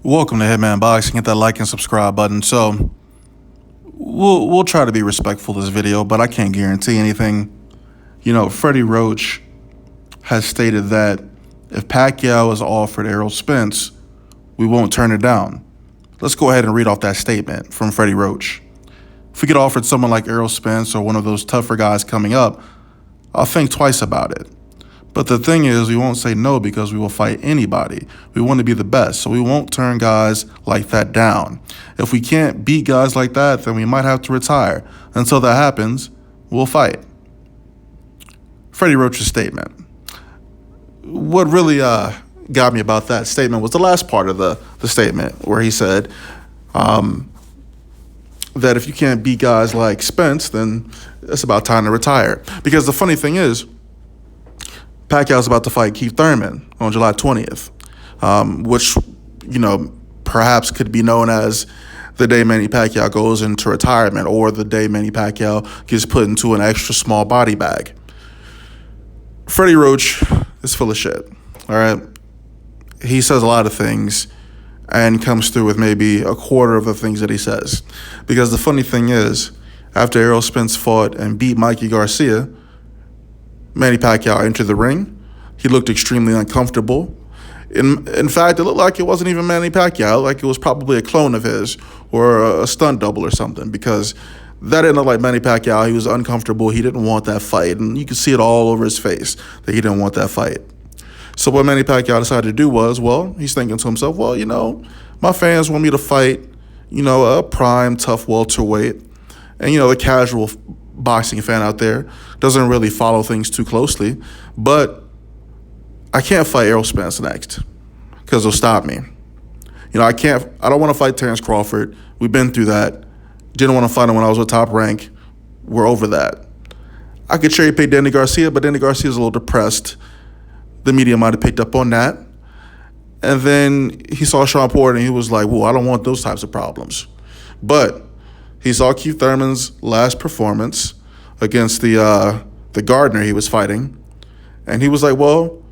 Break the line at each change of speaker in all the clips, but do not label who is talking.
Welcome to Hitman Boxing. Hit that like and subscribe button. So we'll try to be respectful this video, but I can't guarantee anything. You know, Freddie Roach has stated that if Pacquiao is offered Errol Spence, we won't turn it down. Let's go ahead and read off that statement from Freddie Roach. If we get offered someone like Errol Spence or one of those tougher guys coming up, I'll think twice about it. But the thing is, we won't say no because we will fight anybody. We want to be the best, so we won't turn guys like that down. If we can't beat guys like that, then we might have to retire. Until that happens, we'll fight. Freddie Roach's statement. What really got me about that statement was the last part of the statement where he said that if you can't beat guys like Spence, then it's about time to retire. Because the funny thing is, Pacquiao's about to fight Keith Thurman on July 20th, which, you know, perhaps could be known as the day Manny Pacquiao goes into retirement or the day Manny Pacquiao gets put into an extra small body bag. Freddie Roach is full of shit, all right? He says a lot of things and comes through with maybe a quarter of the things that he says. Because the funny thing is, after Errol Spence fought and beat Mikey Garcia, Manny Pacquiao entered the ring. He looked extremely uncomfortable. In fact, it looked like it wasn't even Manny Pacquiao, like it was probably a clone of his or a stunt double or something, because that didn't look like Manny Pacquiao. He was uncomfortable. He didn't want that fight, and you could see it all over his face that he didn't want that fight. So what Manny Pacquiao decided to do was, well, he's thinking to himself, well, you know, my fans want me to fight, you know, a prime, tough welterweight, and, you know, the casual boxing fan out there doesn't really follow things too closely, but I can't fight Errol Spence next because he'll stop me. You know, I don't want to fight Terrence Crawford. We've been through that. Didn't want to fight him when I was with Top Rank. We're over that. I could cherry pick Danny Garcia, but Danny Garcia's a little depressed. The media might have picked up on that. And then he saw Sean Porter and he was like, well, I don't want those types of problems. But he saw Keith Thurman's last performance against the Gardner he was fighting, and he was like, well,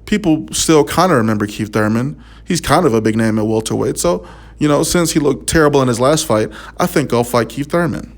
people still kind of remember Keith Thurman. He's kind of a big name at welterweight. So, you know, since he looked terrible in his last fight, I think I'll fight Keith Thurman.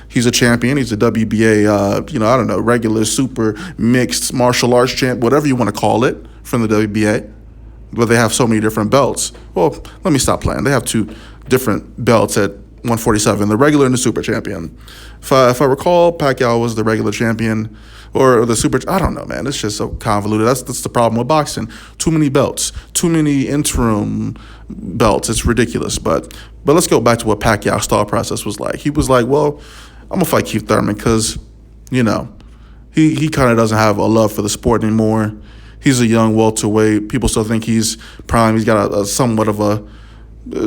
He's a champion. He's a WBA, you know, I don't know, regular, super, mixed martial arts champ, whatever you want to call it, from the WBA. But they have so many different belts. Well, let me stop playing. They have two different belts at 147, the regular and the super champion. If I recall, Pacquiao was the regular champion or the super. I don't know, man. It's just so convoluted. That's the problem with boxing. Too many belts, too many interim belts. It's ridiculous. But let's go back to what Pacquiao's thought process was like. He was like, well, I'm gonna fight Keith Thurman because, you know, he kind of doesn't have a love for the sport anymore. He's a young welterweight. People still think he's prime. He's got a somewhat of a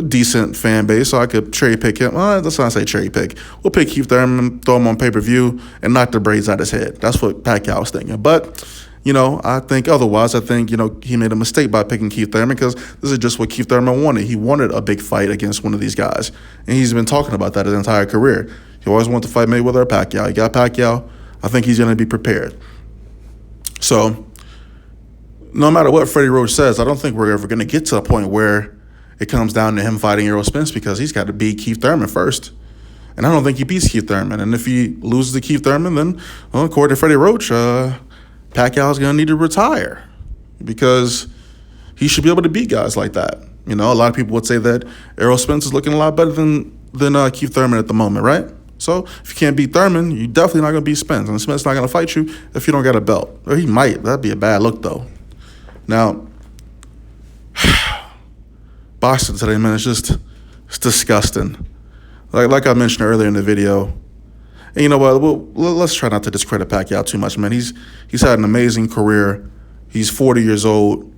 decent fan base, so I could cherry pick him. That's not say cherry pick. We'll pick Keith Thurman, throw him on pay-per-view, and knock the braids out his head. That's what Pacquiao was thinking. But, you know, I think otherwise. I think, you know, he made a mistake by picking Keith Thurman because this is just what Keith Thurman wanted. He wanted a big fight against one of these guys, and he's been talking about that his entire career. He always wanted to fight Mayweather or Pacquiao. He got Pacquiao. I think he's going to be prepared. So, no matter what Freddie Roach says, I don't think we're ever going to get to a point where it comes down to him fighting Errol Spence because he's got to beat Keith Thurman first. And I don't think he beats Keith Thurman. And if he loses to Keith Thurman, then, well, according to Freddie Roach, Pacquiao's going to need to retire because he should be able to beat guys like that. You know, a lot of people would say that Errol Spence is looking a lot better than Keith Thurman at the moment, right? So if you can't beat Thurman, you're definitely not going to beat Spence. And Spence not going to fight you if you don't got a belt. Or he might. That'd be a bad look, though. Now, boxing today, man, it's disgusting. Like I mentioned earlier in the video. And you know what? Let's try not to discredit Pacquiao too much, man. He's had an amazing career. He's 40 years old.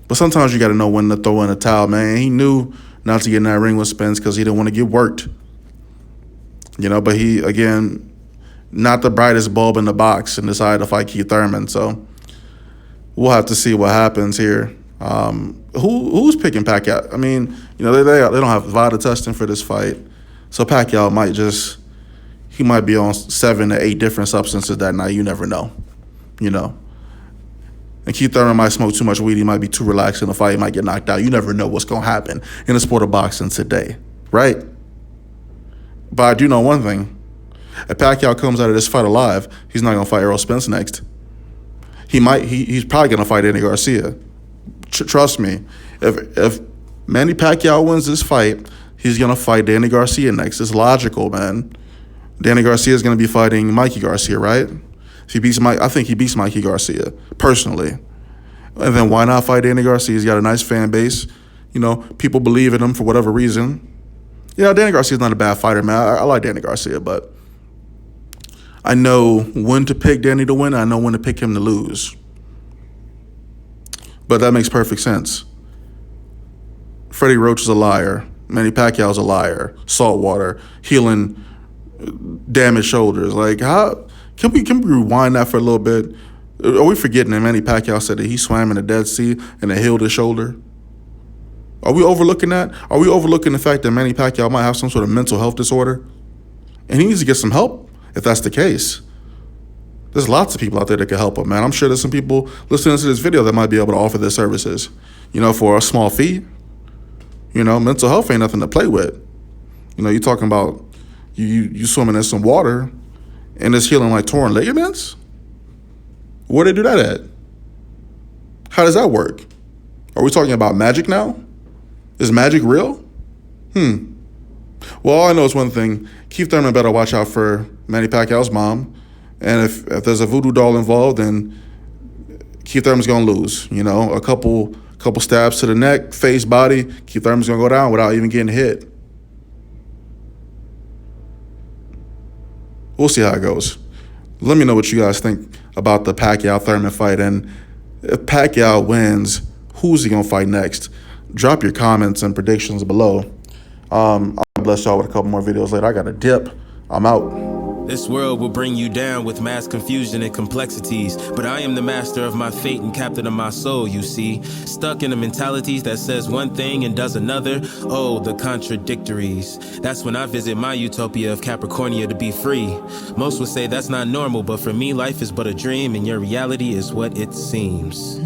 But sometimes you got to know when to throw in a towel, man. He knew not to get in that ring with Spence because he didn't want to get worked. You know, but he, again, not the brightest bulb in the box and decided to fight Keith Thurman. So we'll have to see what happens here. Who's picking Pacquiao? I mean, you know, they don't have VADA testing for this fight, so Pacquiao he might be on 7 to 8 different substances that night. You never know, you know. And Keith Thurman might smoke too much weed. He might be too relaxed in the fight. He might get knocked out. You never know what's going to happen in the sport of boxing today, right? But I do know one thing. If Pacquiao comes out of this fight alive, he's not going to fight Errol Spence next. He's probably going to fight Danny Garcia. Trust me. If Manny Pacquiao wins this fight, he's going to fight Danny Garcia next. It's logical, man. Danny Garcia is going to be fighting Mikey Garcia, right? If he beats I think he beats Mikey Garcia, personally. And then why not fight Danny Garcia? He's got a nice fan base. You know, people believe in him for whatever reason. Yeah, Danny Garcia's not a bad fighter, man. I like Danny Garcia, but I know when to pick Danny to win. I know when to pick him to lose. But that makes perfect sense. Freddie Roach is a liar. Manny Pacquiao is a liar. Saltwater, healing damaged shoulders. Like, how can we rewind that for a little bit? Are we forgetting that Manny Pacquiao said that he swam in the Dead Sea and it healed his shoulder? Are we overlooking that? Are we overlooking the fact that Manny Pacquiao might have some sort of mental health disorder? And he needs to get some help if that's the case. There's lots of people out there that can help him, man. I'm sure there's some people listening to this video that might be able to offer their services, you know, for a small fee. You know, mental health ain't nothing to play with. You know, you're talking about you swimming in some water and it's healing like torn ligaments? Where do they do that at? How does that work? Are we talking about magic now? Is magic real? Well, all I know is one thing. Keith Thurman better watch out for Manny Pacquiao's mom. And if there's a voodoo doll involved, then Keith Thurman's going to lose. You know, a couple stabs to the neck, face, body, Keith Thurman's going to go down without even getting hit. We'll see how it goes. Let me know what you guys think about the Pacquiao-Thurman fight. And if Pacquiao wins, who's he going to fight next? Drop your comments and predictions below. I'll bless y'all with a couple more videos later. I got a dip. I'm out.
This world will bring you down with mass confusion and complexities, but I am the master of my fate and captain of my soul, you see. Stuck in the mentalities that says one thing and does another. Oh, the contradictories. That's when I visit my utopia of Capricornia to be free. Most would say that's not normal, but for me, life is but a dream, and your reality is what it seems.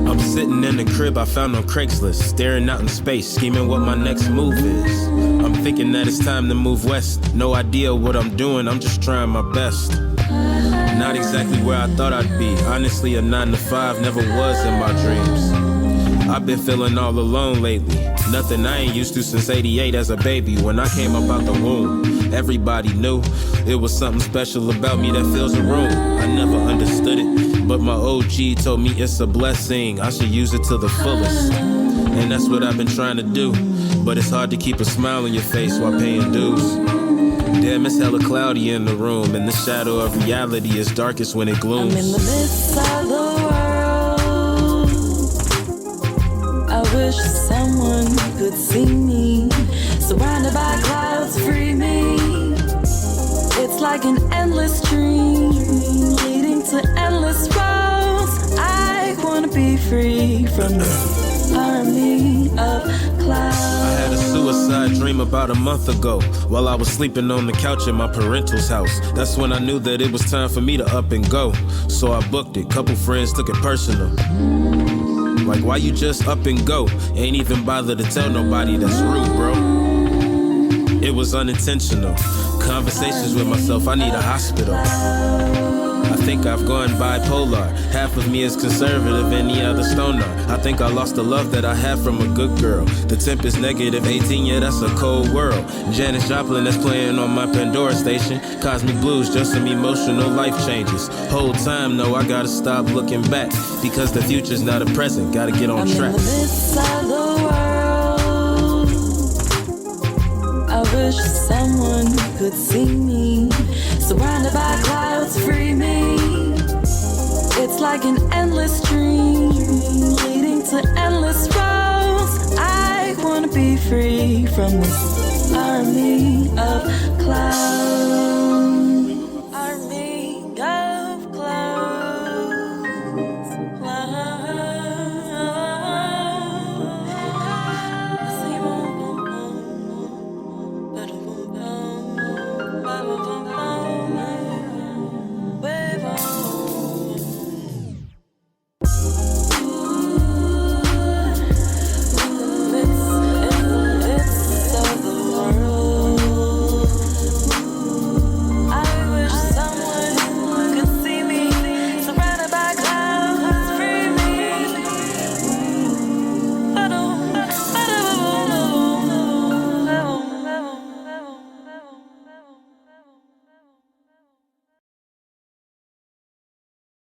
I'm sitting in the crib I found on Craigslist, staring out in space, scheming what my next move is. I'm thinking that it's time to move west. No idea what I'm doing, I'm just trying my best. Not exactly where I thought I'd be. Honestly, a 9 to 5 never was in my dreams. I've been feeling all alone lately. Nothing I ain't used to since '88 as a baby. When I came up out the womb, everybody knew it was something special about me that fills a room. I never understood it, but my OG told me it's a blessing. I should use it to the fullest, and that's what I've been trying to do. But it's hard to keep a smile on your face while paying dues. Damn, it's hella cloudy in the room, and the shadow of reality is darkest when it glooms.
I'm in the midst of the world. I wish someone could see me. Surrounded by clouds, free me. It's like an endless dream, leading to endless roads. I wanna be free from this army of clouds.
I had a suicide dream about a month ago, while I was sleeping on the couch in my parental's house. That's when I knew that it was time for me to up and go. So I booked it, couple friends took it personal. Like, why you just up and go? Ain't even bother to tell nobody, that's rude, bro. It was unintentional. Conversations with myself, I need a hospital. I think I've gone bipolar. Half of me is conservative, any other stoner. I think I lost the love that I had from a good girl. The temp is negative 18, yeah, that's a cold world. Janis Joplin that's playing on my Pandora station. Cosmic blues, just some emotional life changes. Whole time, no, I gotta stop looking back, because the future's not a present, gotta get on track.
I'm in the midst of the world. I wish someone could see me. Surrounded by clouds, free me. It's like an endless dream, leading to endless roads. I wanna be free from this army of clouds.